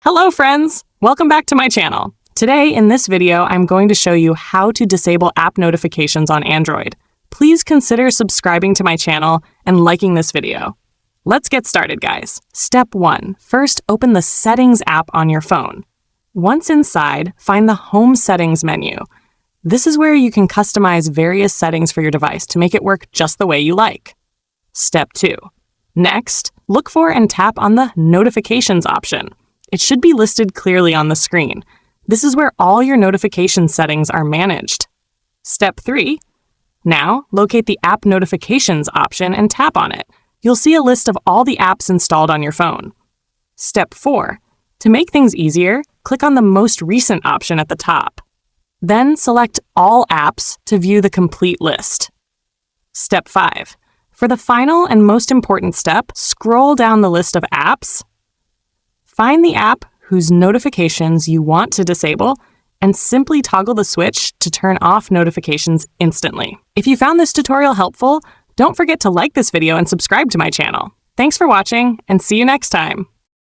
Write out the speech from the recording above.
Hello friends! Welcome back to my channel. Today in this video, I'm going to show you how to disable app notifications on Android. Please consider subscribing to my channel and liking this video. Let's get started, guys. Step 1. First, open the Settings app on your phone. Once inside, find the Home Settings menu. This is where you can customize various settings for your device to make it work just the way you like. Step 2. Next, look for and tap on the Notifications option. It should be listed clearly on the screen. This is where all your notification settings are managed. Step 3. Now, locate the App Notifications option and tap on it. You'll see a list of all the apps installed on your phone. Step 4. To make things easier, click on the Most Recent option at the top. Then select All Apps to view the complete list. Step 5. For the final and most important step, scroll down the list of apps. Find the app whose notifications you want to disable and simply toggle the switch to turn off notifications instantly. If you found this tutorial helpful, don't forget to like this video and subscribe to my channel. Thanks for watching, and see you next time.